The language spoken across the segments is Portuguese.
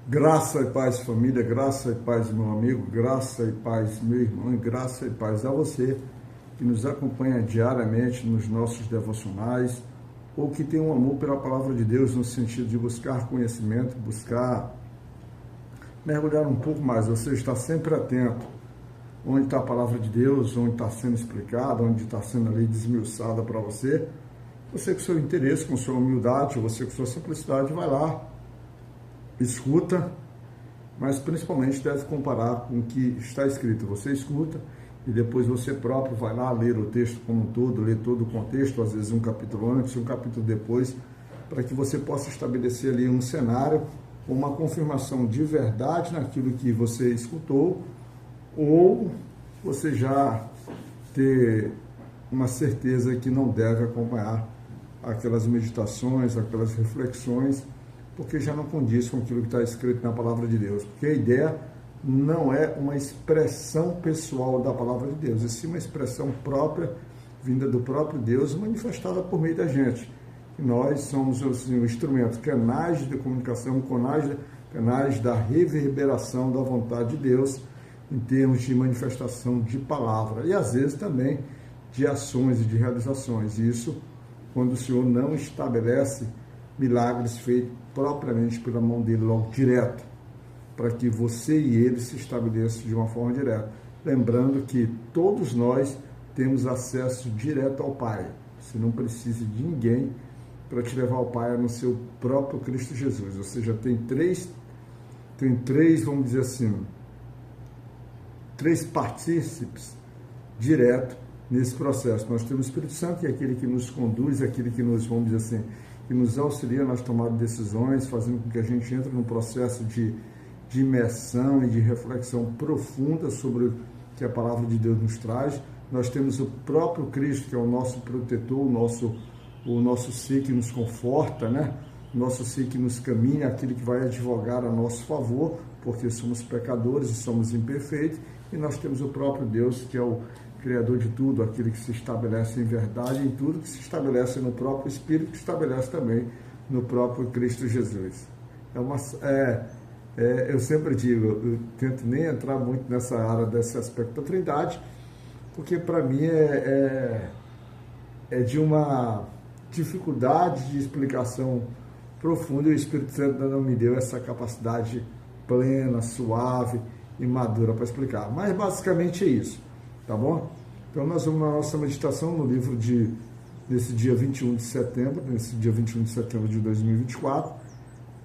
Graça e paz, família, graça e paz, meu amigo, graça e paz, meu irmão, e graça e paz a você que nos acompanha diariamente nos nossos devocionais ou que tem um amor pela palavra de Deus no sentido de buscar conhecimento, buscar mergulhar um pouco mais. Você está sempre atento onde está a palavra de Deus, onde está sendo explicada, onde está sendo ali desmiuçada para você. Você com seu interesse, com sua humildade, você com sua simplicidade, vai lá, escuta, mas principalmente deve comparar com o que está escrito. Você escuta e depois você próprio vai lá ler o texto como um todo, ler todo o contexto, às vezes um capítulo antes, um capítulo depois, para que você possa estabelecer ali um cenário, uma confirmação de verdade naquilo que você escutou, ou você já ter uma certeza que não deve acompanhar aquelas meditações, aquelas reflexões, porque já não condiz com aquilo que está escrito na palavra de Deus. Porque a ideia não é uma expressão pessoal da palavra de Deus, e sim uma expressão própria, vinda do próprio Deus, manifestada por meio da gente. E nós somos assim, instrumentos, canais de comunicação, canais da reverberação da vontade de Deus, em termos de manifestação de palavra, e às vezes também de ações e de realizações. Isso quando o Senhor não estabelece milagres feitos propriamente pela mão dele, logo direto, para que você e ele se estabeleçam de uma forma direta. Lembrando que todos nós temos acesso direto ao Pai. Você não precisa de ninguém para te levar ao Pai, no seu próprio Cristo Jesus. Ou seja, tem três, vamos dizer assim, três partícipes direto nesse processo. Nós temos o Espírito Santo, que é aquele que nos conduz, aquele que nos, vamos dizer assim, que nos auxilia nas tomadas de decisões, fazendo com que a gente entre num processo de imersão e de reflexão profunda sobre o que a palavra de Deus nos traz. Nós temos o próprio Cristo, que é o nosso protetor, o nosso ser que nos conforta, né? O nosso ser que nos caminha, aquele que vai advogar a nosso favor, porque somos pecadores e somos imperfeitos, e nós temos o próprio Deus, que é o Criador de tudo, aquele que se estabelece em verdade em tudo, que se estabelece no próprio Espírito, que se estabelece também no próprio Cristo Jesus. Eu sempre digo, eu tento nem entrar muito nessa área, desse aspecto da Trindade, porque para mim é de uma dificuldade de explicação profunda, e o Espírito Santo não me deu essa capacidade plena, suave e madura para explicar. Mas basicamente é isso. Tá bom? Então nós vamos na nossa meditação no livro desse dia 21 de setembro, nesse dia 21 de setembro de 2024,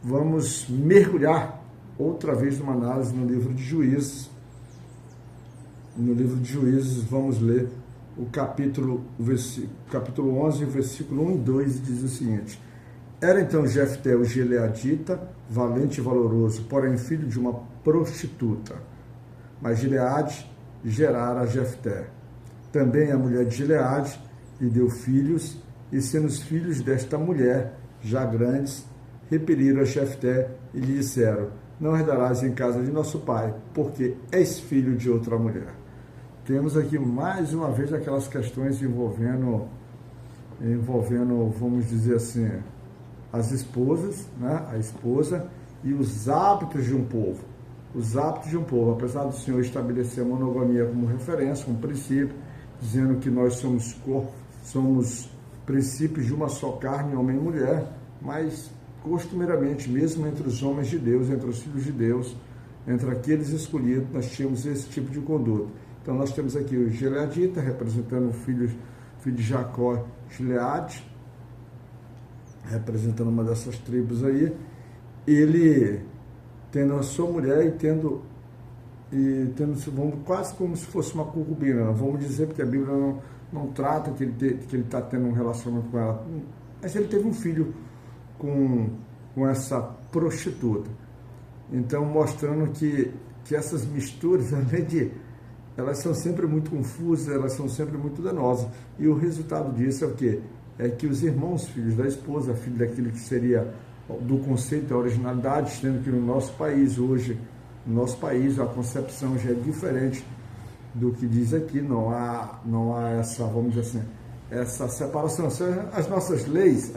vamos mergulhar outra vez numa análise no livro de Juízes. No livro de Juízes vamos ler o capítulo 11, versículo 1 e 2, diz o seguinte: Era então Jefté o gileadita, valente e valoroso, porém filho de uma prostituta. Mas Gileade gerara a Jefté. Também a mulher de Gileade lhe deu filhos, e sendo os filhos desta mulher já grandes, repeliram a Jefté e lhe disseram: Não herdarás em casa de nosso pai, porque és filho de outra mulher. Temos aqui mais uma vez aquelas questões envolvendo, vamos dizer assim, as esposas, né? A esposa e os hábitos de um povo. Os hábitos de um povo, apesar do Senhor estabelecer a monogamia como referência, como princípio, dizendo que nós somos princípios de uma só carne, homem e mulher, mas costumeiramente, mesmo entre os homens de Deus, entre os filhos de Deus, entre aqueles escolhidos, nós tínhamos esse tipo de conduta. Então nós temos aqui o Gileadita, representando o filho de Jacó, Gileade, representando uma dessas tribos aí, ele tendo a sua mulher e tendo quase como se fosse uma concubina, não vamos dizer, porque a Bíblia não trata que ele está tendo um relacionamento com ela, mas ele teve um filho com essa prostituta. Então, mostrando que essas misturas, elas são sempre muito confusas, elas são sempre muito danosas, e o resultado disso é o quê? É que os irmãos, filhos da esposa, filho daquilo que seria do conceito da originalidade, sendo que no nosso país hoje, a concepção já é diferente do que diz aqui, não há essa, vamos dizer assim, essa separação. As nossas leis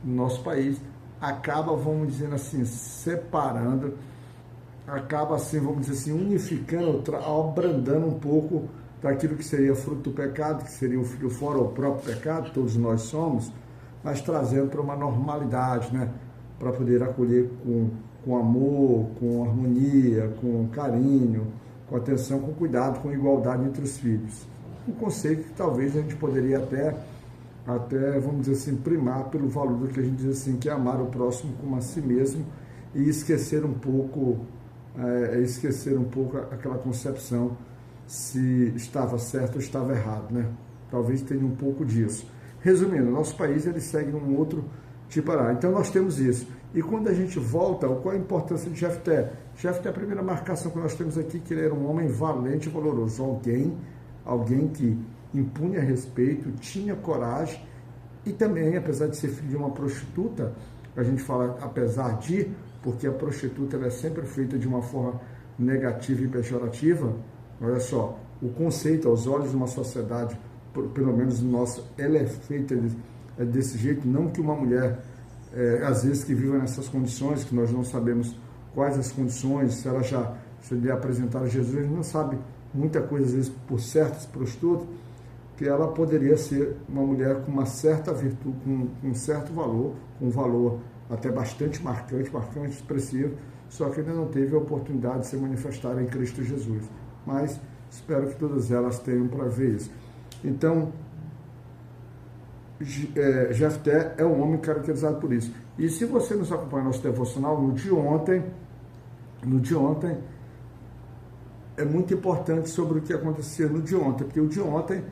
no nosso país acaba, vamos dizer assim, separando, acaba assim, vamos dizer assim, unificando, abrandando um pouco daquilo que seria fruto do pecado, que seria o filho fora, o próprio pecado, todos nós somos, mas trazendo para uma normalidade, né? Para poder acolher com amor, com harmonia, com carinho, com atenção, com cuidado, com igualdade entre os filhos. Um conceito que talvez a gente poderia até vamos dizer assim, primar pelo valor do que a gente diz assim, que é amar o próximo como a si mesmo e esquecer um pouco aquela concepção se estava certo ou estava errado, né? Talvez tenha um pouco disso. Resumindo, nosso país ele segue um outro tipo de. Então nós temos isso. E quando a gente volta, qual a importância de Jefté? Jefté é a primeira marcação que nós temos aqui, que ele era um homem valente e valoroso, alguém que impunha respeito, tinha coragem e também, apesar de ser filho de uma prostituta, a gente fala apesar de, porque a prostituta ela é sempre feita de uma forma negativa e pejorativa. Olha só, o conceito aos olhos de uma sociedade, pelo menos nossa, ela é feita desse jeito, não que uma mulher, às vezes que viva nessas condições, que nós não sabemos quais as condições, se lhe apresentar a Jesus, a gente não sabe muita coisa, às vezes, por certas prostitutas, que ela poderia ser uma mulher com uma certa virtude, com um certo valor, com um valor até bastante marcante, expressivo, só que ainda não teve a oportunidade de se manifestar em Cristo Jesus. Mas espero que todas elas tenham para ver isso. Então, Jefté é um homem caracterizado por isso. E se você nos acompanha no nosso devocional, no de ontem, é muito importante sobre o que acontecia no de ontem, porque o de ontem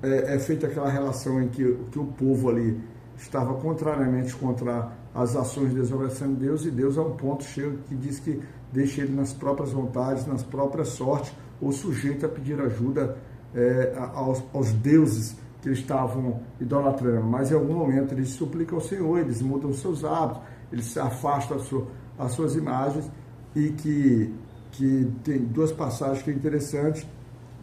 é feita aquela relação em que o povo ali estava contrariamente contra as ações desobedecendo Deus, e Deus a um ponto chega que diz que deixa ele nas próprias vontades, nas próprias sortes, ou sujeito a pedir ajuda aos deuses que eles estavam idolatrando. Mas em algum momento eles suplicam ao Senhor, eles mudam os seus hábitos, eles se afastam as suas imagens, e que tem duas passagens que é interessante,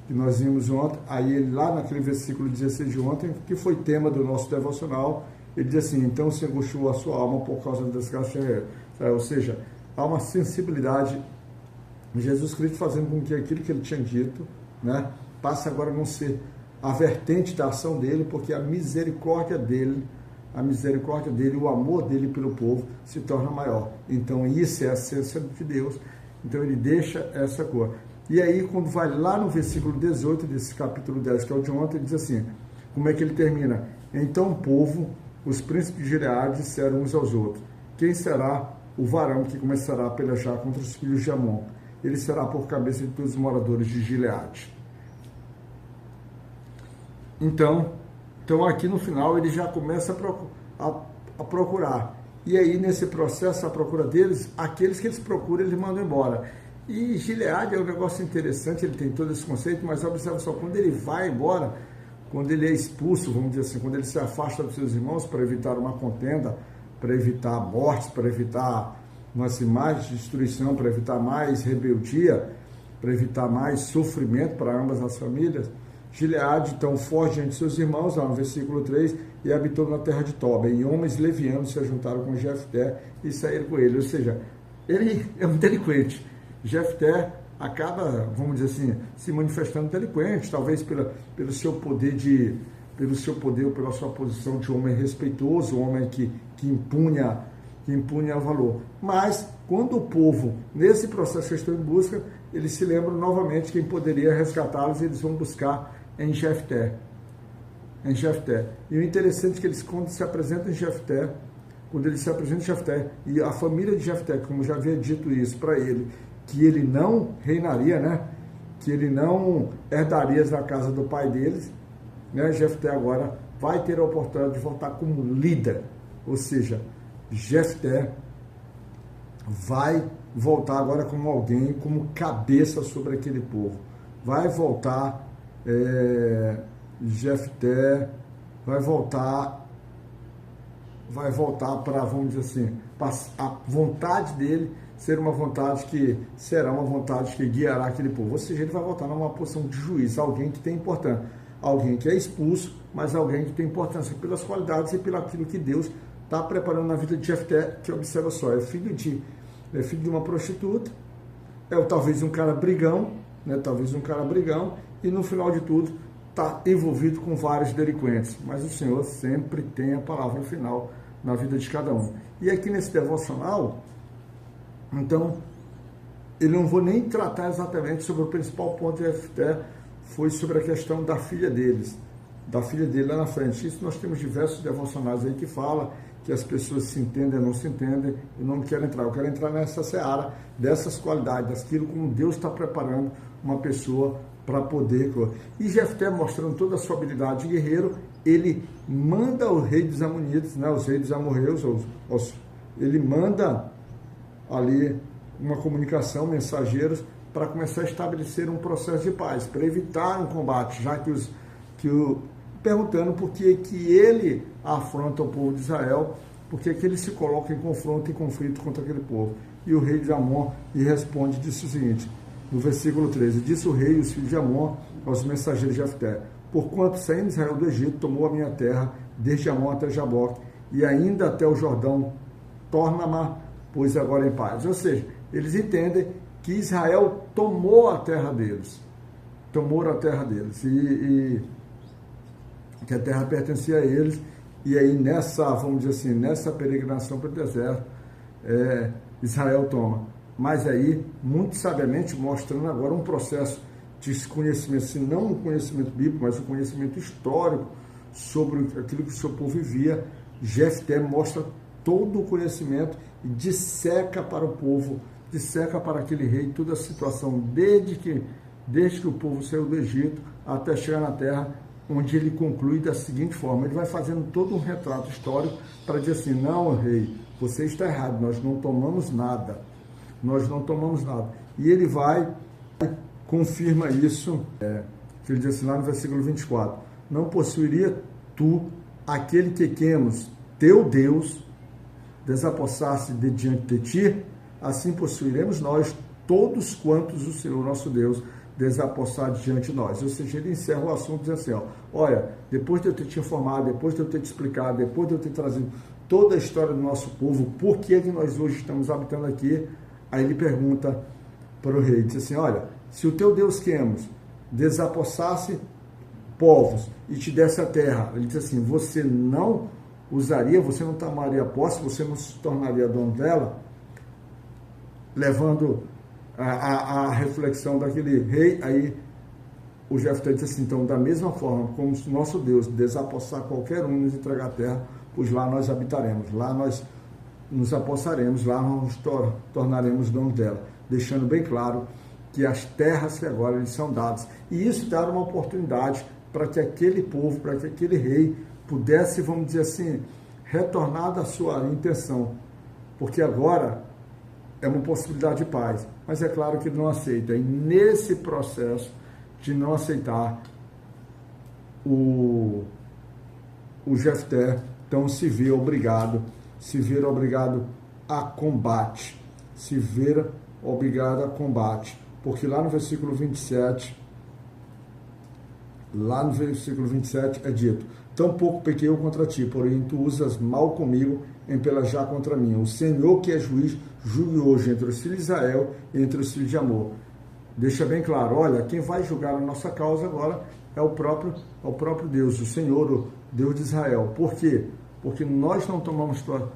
que nós vimos ontem, aí lá naquele versículo 16 de ontem, que foi tema do nosso devocional, ele diz assim: então se angustiou a sua alma por causa da desgraça, ou seja, há uma sensibilidade em Jesus Cristo fazendo com que aquilo que ele tinha dito, né, passe agora a não ser a vertente da ação dele, porque a misericórdia dele, o amor dele pelo povo se torna maior. Então isso é a essência de Deus. Então ele deixa essa cor. E aí quando vai lá no versículo 18 desse capítulo 10, que é o de ontem, ele diz assim, como é que ele termina? Então o povo, os príncipes de Gileade, disseram uns aos outros: quem será o varão que começará a pelejar contra os filhos de Amon? Ele será por cabeça de todos os moradores de Gileade. Então aqui no final ele já começa a procurar. E aí nesse processo, a procura deles, aqueles que eles procuram, eles mandam embora. E Gileade é um negócio interessante, ele tem todo esse conceito, mas observa só, quando ele vai embora, quando ele é expulso, vamos dizer assim, quando ele se afasta dos seus irmãos para evitar uma contenda, para evitar mortes, para evitar mais destruição, para evitar mais rebeldia, para evitar mais sofrimento para ambas as famílias, Gileade então foge diante de seus irmãos, lá no versículo 3, e habitou na terra de Toba, e homens levianos se juntaram com Jefté e saíram com ele. Ou seja, ele é um delinquente. Jefté acaba, vamos dizer assim, se manifestando delinquente, talvez pelo seu poder ou pela sua posição de homem respeitoso, homem que impunha o valor. Mas quando o povo, nesse processo que estão em busca, eles se lembram novamente quem poderia resgatá-los, e eles vão buscar em Jefté. E o interessante é que eles, quando se apresentam em Jefté, e a família de Jefté, como já havia dito isso para ele, que ele não reinaria, né? Que ele não herdaria na casa do pai deles, né? Jefté agora vai ter a oportunidade de voltar como líder, ou seja, Jefté vai voltar agora como alguém, como cabeça sobre aquele povo. Vai voltar, Jefté vai voltar para, vamos dizer assim, a vontade dele ser uma vontade que será uma vontade que guiará aquele povo. Ou seja, ele vai voltar numa posição de juiz, alguém que tem importância, alguém que é expulso, mas alguém que tem importância pelas qualidades e pelo aquilo que Deus está preparando a vida de Jefté, que observa só, é filho de uma prostituta, talvez um cara brigão, né? Talvez um cara brigão, e no final de tudo está envolvido com vários delinquentes. Mas o Senhor sempre tem a palavra final na vida de cada um. E aqui nesse devocional, então, eu não vou nem tratar exatamente sobre o principal ponto de Jefté, foi sobre a questão da filha dele lá na frente. Isso nós temos diversos devocionais aí que fala que as pessoas se entendem ou não se entendem, eu não quero entrar, eu quero entrar nessa seara dessas qualidades, daquilo como Deus está preparando uma pessoa para poder. E Jefté, mostrando toda a sua habilidade de guerreiro, ele manda o rei dos Amonitas, né, os reis dos amorreus, ele manda ali uma comunicação, mensageiros, para começar a estabelecer um processo de paz, para evitar um combate, já perguntando por que ele afronta o povo de Israel, por que ele se coloca em confronto e conflito contra aquele povo. E o rei de Amon lhe responde, disse o seguinte, no versículo 13, disse o rei e os filhos de Amon aos mensageiros de Jefté, porquanto saindo Israel do Egito, tomou a minha terra, desde Amon até Jaboque, e ainda até o Jordão, torna-me, pois agora em paz. Ou seja, eles entendem que Israel tomou a terra deles, e que a terra pertencia a eles, e aí vamos dizer assim, nessa peregrinação para o deserto, Israel toma. Mas aí, muito sabiamente, mostrando agora um processo de conhecimento, se não um conhecimento bíblico, mas um conhecimento histórico sobre aquilo que o seu povo vivia, Jefté mostra todo o conhecimento e disseca para o povo, disseca para aquele rei toda a situação, desde que o povo saiu do Egito até chegar na terra, onde ele conclui da seguinte forma, ele vai fazendo todo um retrato histórico para dizer assim, não, rei, você está errado, nós não tomamos nada. E ele confirma isso, que ele diz assim lá no versículo 24, não possuiria tu, aquele que Quemos, teu Deus, desapossar-se de diante de ti, assim possuiremos nós, todos quantos o Senhor nosso Deus desapossar diante de nós. Ou seja, ele encerra o assunto dizendo assim, olha, depois de eu ter te informado, depois de eu ter te explicado, depois de eu ter trazido toda a história do nosso povo, por que nós hoje estamos habitando aqui, aí ele pergunta para o rei, diz assim, olha, se o teu Deus Quemos desapossasse povos e te desse a terra, ele diz assim, você não usaria, você não tomaria posse, você não se tornaria dono dela, levando a reflexão daquele rei. Aí o Jefté diz assim, então, da mesma forma como o nosso Deus desapossar qualquer um e nos entregar a terra, pois lá nós habitaremos, lá nós nos apossaremos, lá nós nos tornaremos donos dela, deixando bem claro que as terras que agora eles são dadas, e isso dá uma oportunidade para que aquele povo, para que aquele rei pudesse, vamos dizer assim, retornar da sua intenção, porque agora é uma possibilidade de paz, mas é claro que ele não aceita, e nesse processo de não aceitar, o Jefté, então, se vê obrigado a combate, porque lá no versículo 27 é dito, tampouco pequei eu contra ti, porém tu usas mal comigo em pelejar contra mim. O Senhor que é juiz, julgue hoje entre os filhos de Israel e entre os filhos de Amor. Deixa bem claro, olha, quem vai julgar a nossa causa agora é o próprio Deus, o Senhor, o Deus de Israel. Por quê? Porque nós não tomamos tua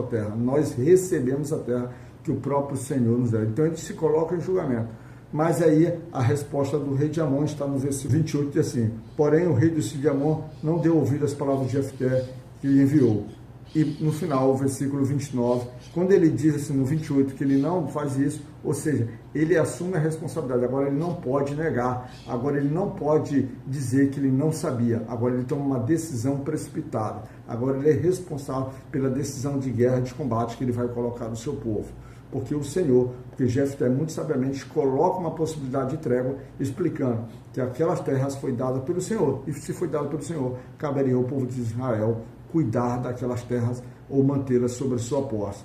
terra, nós recebemos a terra que o próprio Senhor nos deu. Então ele se coloca em julgamento. Mas aí a resposta do rei de Amon está no versículo 28, diz assim, porém o rei do filhos de Amon não deu ouvido às palavras de Jefté que lhe enviou. E no final, o versículo 29, quando ele diz assim no 28 que ele não faz isso, ou seja, ele assume a responsabilidade, agora ele não pode negar, agora ele não pode dizer que ele não sabia, agora ele toma uma decisão precipitada, agora ele é responsável pela decisão de guerra, de combate que ele vai colocar no seu povo. Porque o Senhor, porque Jefté muito sabiamente coloca uma possibilidade de trégua, explicando que aquelas terras foi dada pelo Senhor, e se foi dada pelo Senhor, caberia ao povo de Israel cuidar daquelas terras ou mantê-las sobre sua posse.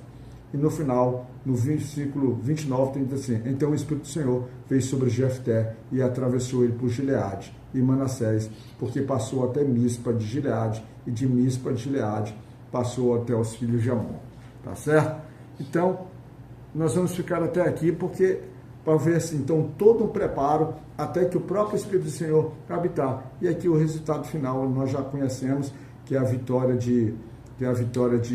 E no final, no versículo 29, tem que dizer assim, então o Espírito do Senhor veio sobre Jefté e atravessou ele por Gileade e Manassés, porque passou até Mispa de Gileade, e de Mispa de Gileade passou até os filhos de Amon, tá certo? Então, nós vamos ficar até aqui, porque para ver assim, então, todo um preparo até que o próprio Espírito do Senhor habitar. E aqui o resultado final nós já conhecemos, que é a vitória de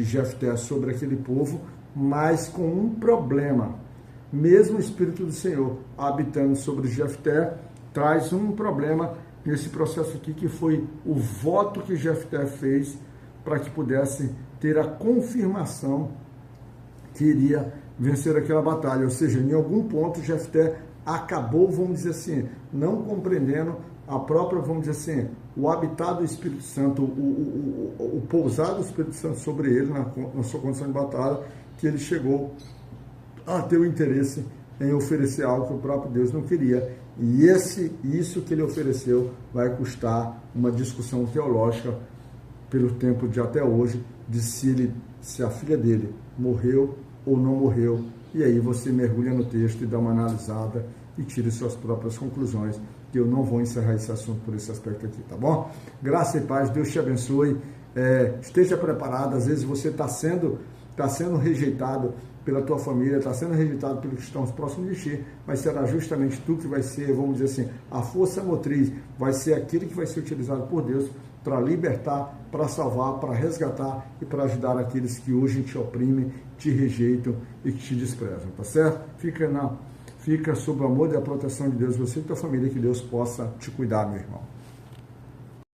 Jefté sobre aquele povo, mas com um problema. Mesmo o Espírito do Senhor habitando sobre Jefté, traz um problema nesse processo aqui, que foi o voto que Jefté fez para que pudesse ter a confirmação que iria vencer aquela batalha. Ou seja, em algum ponto Jefté acabou, vamos dizer assim, não compreendendo a própria, vamos dizer assim, o habitar do Espírito Santo, o pousar do Espírito Santo sobre ele na sua condição de batalha, que ele chegou a ter o interesse em oferecer algo que o próprio Deus não queria. E isso que ele ofereceu vai custar uma discussão teológica pelo tempo de até hoje, de se a filha dele morreu ou não morreu. E aí você mergulha no texto e dá uma analisada e tira suas próprias conclusões, que eu não vou encerrar esse assunto por esse aspecto aqui, tá bom? Graça e paz, Deus te abençoe, esteja preparado. Às vezes você está sendo rejeitado pela tua família, está sendo rejeitado pelos que estão próximos de ti, mas será justamente tu que vai ser, vamos dizer assim, a força motriz, vai ser aquele que vai ser utilizado por Deus para libertar, para salvar, para resgatar e para ajudar aqueles que hoje te oprimem, te rejeitam e que te desprezam, tá certo? Fica sob o amor e a proteção de Deus, você e tua família, que Deus possa te cuidar, meu irmão.